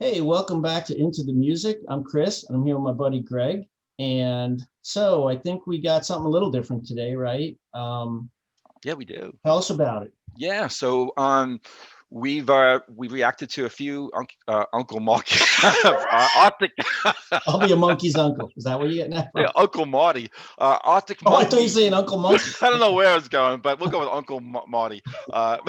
Hey, welcome back to Into the Music. I'm Chris, and I'm here with my buddy Greg. And so I think we got something a little different today, right? Yeah, we do. Tell us about it. Yeah, so we reacted to a few Uncle Mark Arctic I'll be a monkey's uncle. Is that where you're getting that yeah, from? Uncle Marty Arctic Oh, I thought you were Monkey. saying Uncle Monkey. I don't know where I was going, but we'll go with Uncle Marty. Do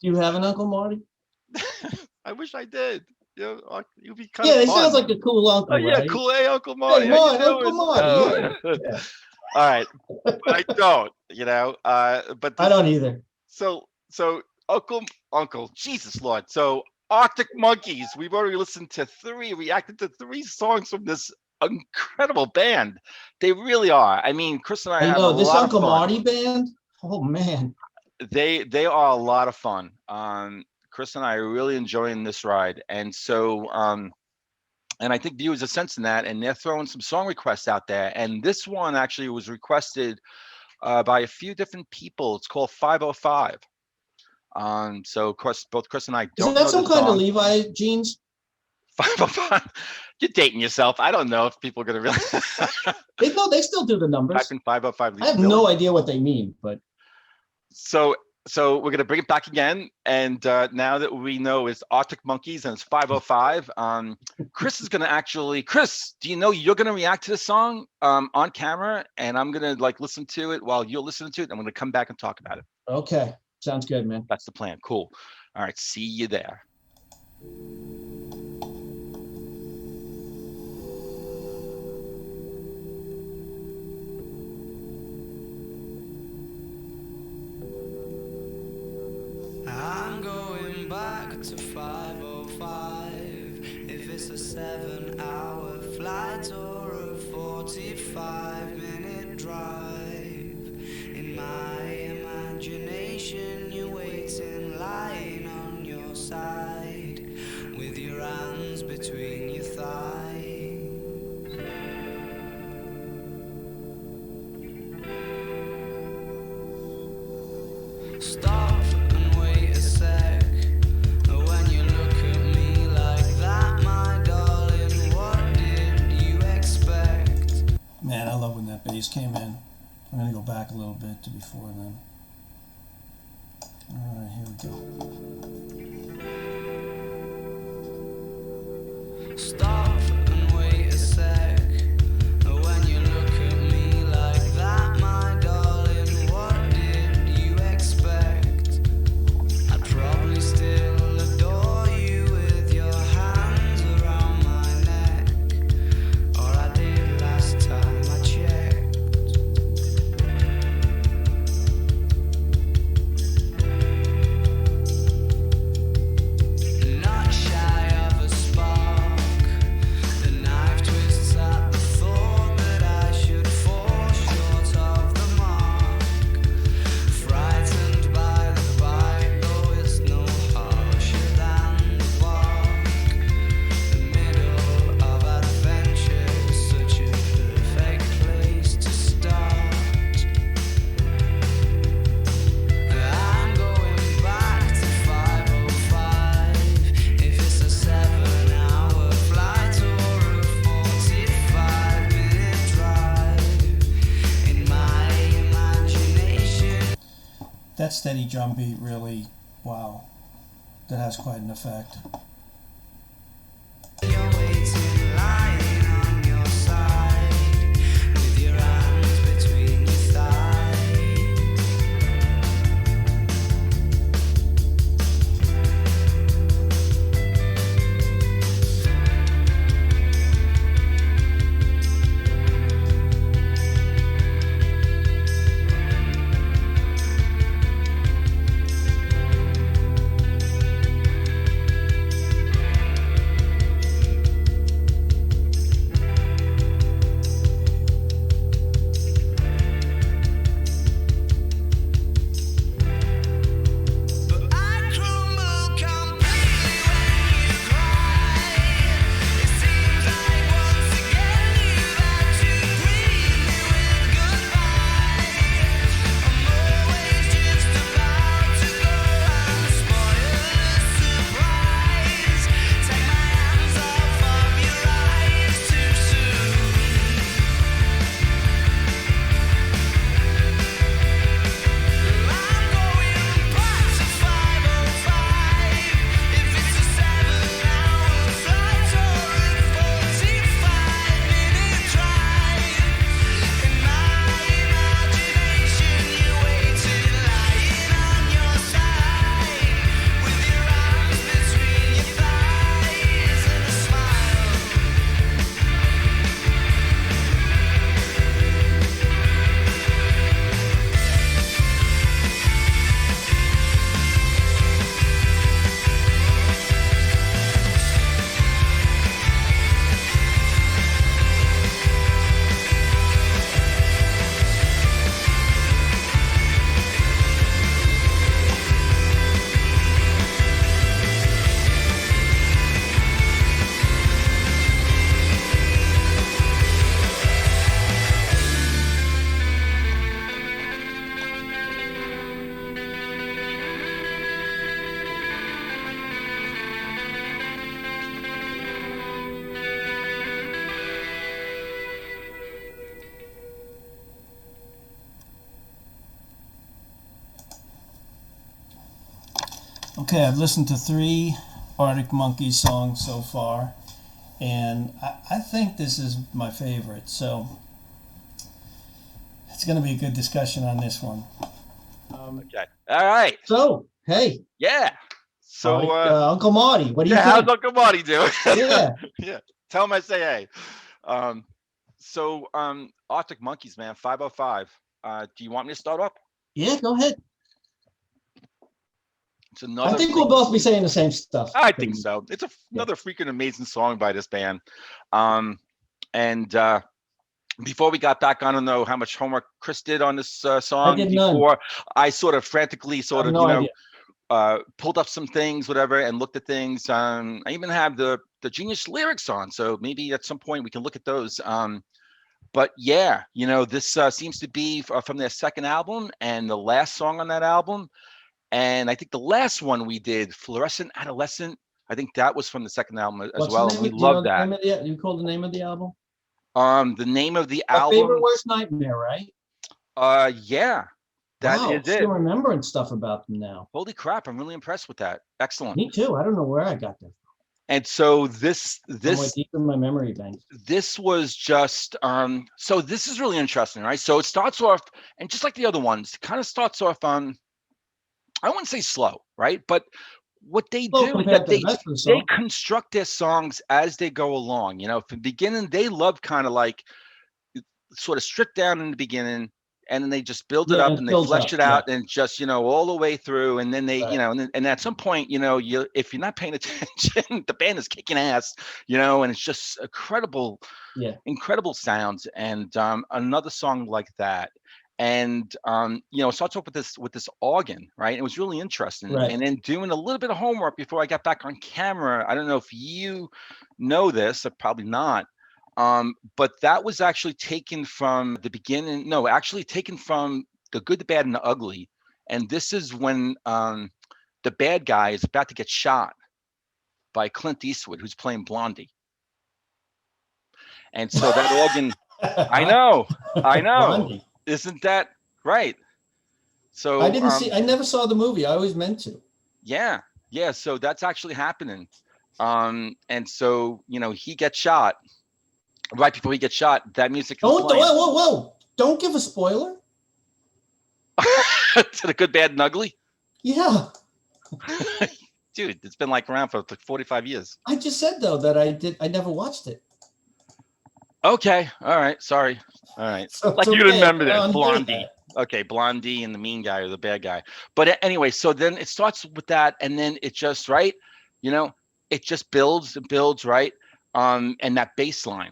you have an Uncle Marty? I wish I did. It'd be kind of Yeah, he sounds fun. like a cool Oh uncle, yeah, right? cool. Hey, Uncle Hey, Marty, how you Marty, Uncle doing? Marty. Oh. Yeah. All right, but I don't. But I this don't either. So Uncle, Jesus Lord. So Arctic Monkeys. We've already listened to reacted to three songs from this incredible band. They really are. I mean, Chris and I I have a know this lot of Uncle fun. Marty band. Oh man. They are a lot of fun. Chris and I are really enjoying this ride, and I think viewers are sensing that, and they're throwing some song requests out there. And this one actually was requested by a few different people. It's called 505. So of course, both Chris and I Is don't that know the some kind of song. Levi jeans? 505. You're dating yourself. I don't know if people are gonna really They still do the numbers. type in 505. I have no idea what they mean, but So we're gonna bring it back again, and now that we know it's Arctic Monkeys and it's 505, Chris is gonna Chris, do you know you're gonna react to this song on camera, and I'm gonna listen to it while you're listening to it. I'm gonna come back and talk about it. okay. Sounds good, man. That's the plan. Cool. All right. See you there. I'm going back to 505. If it's a 7-hour flight or a 45-minute drive, in my imagination you're waiting, lying on your side, with your hands between your thighs. Stop and wait a sec. When you look at me like that, my darling, what did you expect? Man, I love when that bass came in. I'm gonna go back a little bit to before then. All right, here we go. Stop and wait a sec. When you look at me like that, my darling, what did you expect? I'd probably still adore you with your hands around my neck, or I did last time I checked. Not shy of a spark. The knife twists at the thought that I should fall short of the mark. Frightened by the bite, though it's no harsher than the bark. The middle of adventure is such a perfect place to start. I'm going back to 505. If it's a 7-hour flight or a 45-minute drive, in my imagination. That steady drum beat really, wow, that has quite an effect. You're waiting, lying on your side, with your hands between your thighs. Okay, I've listened to 3 Arctic Monkeys songs so far, and I think this is my favorite. So it's going to be a good discussion on this one. Okay. All right. So, hey, Yeah. So Uncle Marty, what do you yeah, how's think? Uncle Marty doing? Yeah. Yeah. Tell him I say hey. So Arctic Monkeys, man, 505. Do you want me to start up? Yeah, go ahead. It's I another think we'll both be saying the same stuff. I think so. It's another freaking amazing song by this band. And before we got back, I don't know how much homework Chris did on this song did none. before I sort of frantically I have no idea. pulled up some things, whatever, and looked at things. I even have the Genius lyrics on, so maybe at some point we can look at those. But yeah, this seems to be from their second album and the last song on that album. And I think the last one we did, Fluorescent Adolescent, I think that was from the second album as well. And we love that. You called the name of the album? The name of the My album. favorite worst nightmare, right? Yeah. That is it. Still remembering stuff about them now. Holy crap, I'm really impressed with that. Excellent. Me too. I don't know where I got that. And so this deep in my memory bank. This was just so this is really interesting, right? So it starts off, and just like the other ones, it kind of starts off on, I wouldn't say slow, right? But what they do is that they construct their songs as they go along. From the beginning, they love kind of like sort of stripped down in the beginning, and then they just build it up and they flesh it out and just, all the way through. And then they, and at some point, if you're not paying attention, the band is kicking ass, and it's just incredible sounds. And another song like that. And it starts off with this organ, right? It was really interesting. Right. And then doing a little bit of homework before I got back on camera. I don't know if you know this, or probably not. But that was actually taken from the beginning. No, actually taken from The Good, the Bad, and the Ugly. And this is when the bad guy is about to get shot by Clint Eastwood, who's playing Blondie. And so that organ, I know. Blondie. Isn't that right? So I never saw the movie. I always meant to. Yeah. So that's actually happening. And so, he gets shot. Right before he gets shot, that music is playing. Whoa. Don't give a spoiler. To The Good, Bad, and Ugly? Yeah. Dude, it's been around for 45 years. I just said, though, that I never watched it. Okay. All right. Sorry. All right. So you didn't remember that. Blondie. Okay. Blondie and the mean guy or the bad guy. But anyway, so then it starts with that. And then it just, right. It just builds and builds, right. And that bass line,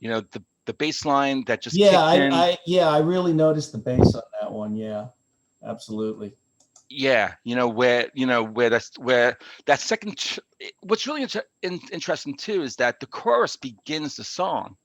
the bass line that just, I really noticed the bass on that one. Yeah, absolutely. Yeah. Where that second, what's really interesting too, is that the chorus begins the song.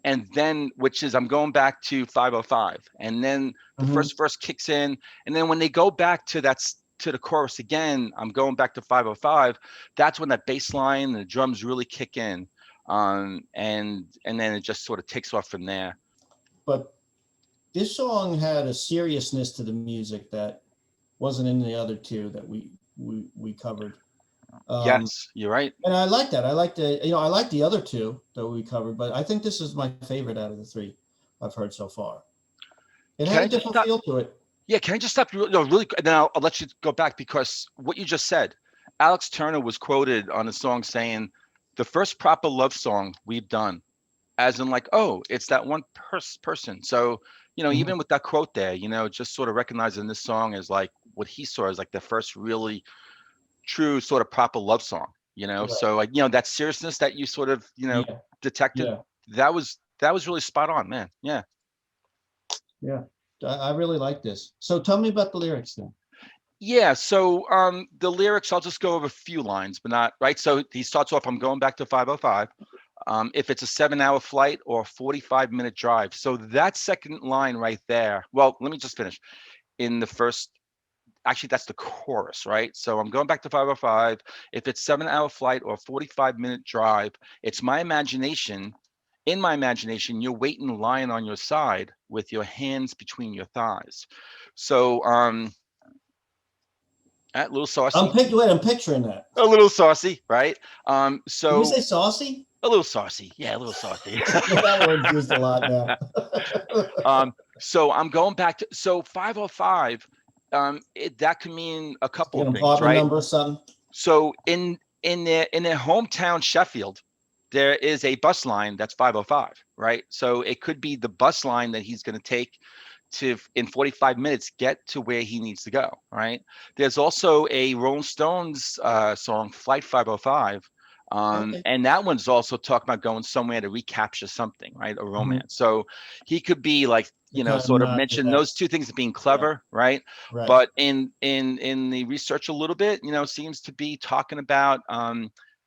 And then, which is, I'm going back to 505, and then the first verse kicks in, and then when they go back to the chorus again, I'm going back to 505. That's when that bass line and the drums really kick in, and then it just sort of takes off from there. But this song had a seriousness to the music that wasn't in the other two that we covered. Yes, you're right. And I like that. I like the other two that we covered, but I think this is my favorite out of the 3 I've heard so far. It had a different feel to it. Yeah, can I just stop you really quick? And then I'll let you go back, because what you just said, Alex Turner was quoted on a song saying, the first proper love song we've done, as in it's that one person. So, even with that quote there, just sort of recognizing this song as what he saw as the first really true sort of proper love song, right. So that seriousness that you sort of detected, that was really spot on, man. Yeah I really like this. So tell me about the lyrics then. So the lyrics, I'll just go over a few lines, but not right. So he starts off, I'm going back to 505, if it's a 7-hour flight or a 45-minute drive. So that second line right there, well, let me just finish. In the first, actually, that's the chorus, right? So I'm going back to 505. If it's 7-hour flight or 45-minute drive, it's my imagination. In my imagination, you're waiting, lying on your side with your hands between your thighs. So A little saucy. I'm picturing that. A little saucy, right? Did you So say saucy? a little saucy. Yeah, a little saucy. Yeah, that word's used a lot now. So I'm going back to 505. That could mean a couple An of things, apartment right? number or something. So in their hometown Sheffield, there is a bus line that's 505, right? So it could be the bus line that he's going to take to, in 45 minutes, get to where he needs to go, right? There's also a Rolling Stones song, Flight 505. Okay. And that one's also talking about going somewhere to recapture something, right? A romance. So he could be like, you know, Kind of sort of not mention that- those two things as being clever, right? Right. But in the research a little bit, you know, seems to be talking about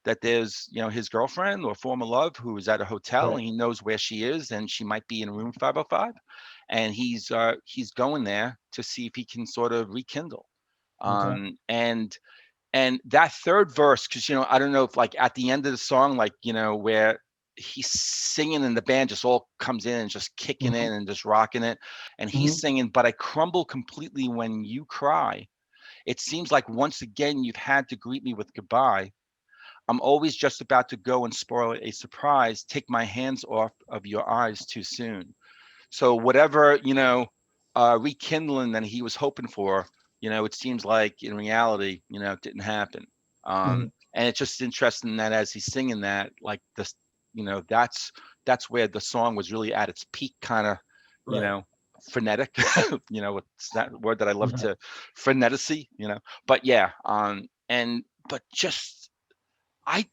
that there's, you know, his girlfriend or former love who is at a hotel Right. and he knows where she is and she might be in room 505, and he's going there to see if he can sort of rekindle. Okay. And that third verse, because, you know, I don't know if like at the end of the song, like, you know, where he's singing and the band just all comes in and just kicking Mhm. in and just rocking it, and he's singing, but I crumble completely when you cry. It seems like once again you've had to greet me with goodbye. I'm always just about to go and spoil a surprise. Take my hands off of your eyes too soon. So whatever, you know, rekindling that he was hoping for, you know, it seems like in reality, you know, it didn't happen. And it's just interesting that as he's singing that, like this, you know, that's where the song was really at its peak, kind of, you Right. know, frenetic, you know, it's that word that I love Right. to, freneticy, you know. But yeah, but just I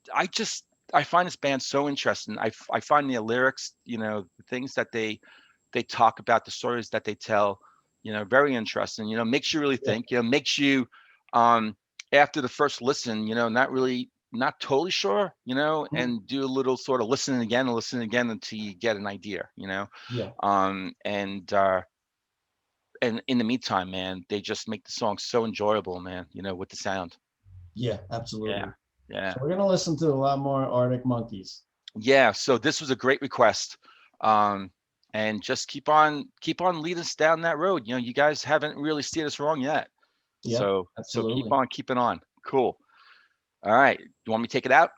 find this band so interesting. I find their lyrics, you know, the things that they talk about, the stories that they tell, you know, very interesting. You know, makes you really Yeah. think. You know, makes you after the first listen, you know, not totally sure, you know, and do a little sort of listening again until you get an idea, you know. Yeah. And in the meantime, man, they just make the song so enjoyable, man, you know, with the sound. Yeah. Absolutely. Yeah. Yeah. So we're gonna listen to a lot more Arctic Monkeys. Yeah, so this was a great request. And just keep on leading us down that road. You know, you guys haven't really steered us wrong yet. Yeah. So Absolutely. keep on keeping on. Cool. All right. You want me to take it out?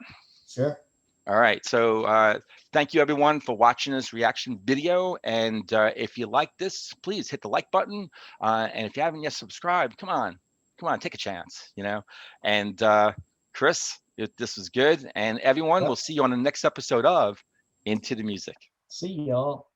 Sure. All right. So thank you everyone for watching this reaction video. And if you like this, please hit the like button. And if you haven't yet subscribed, come on, take a chance, you know. And Chris, this was good. And everyone, Yep. we'll see you on the next episode of Into the Music. See y'all.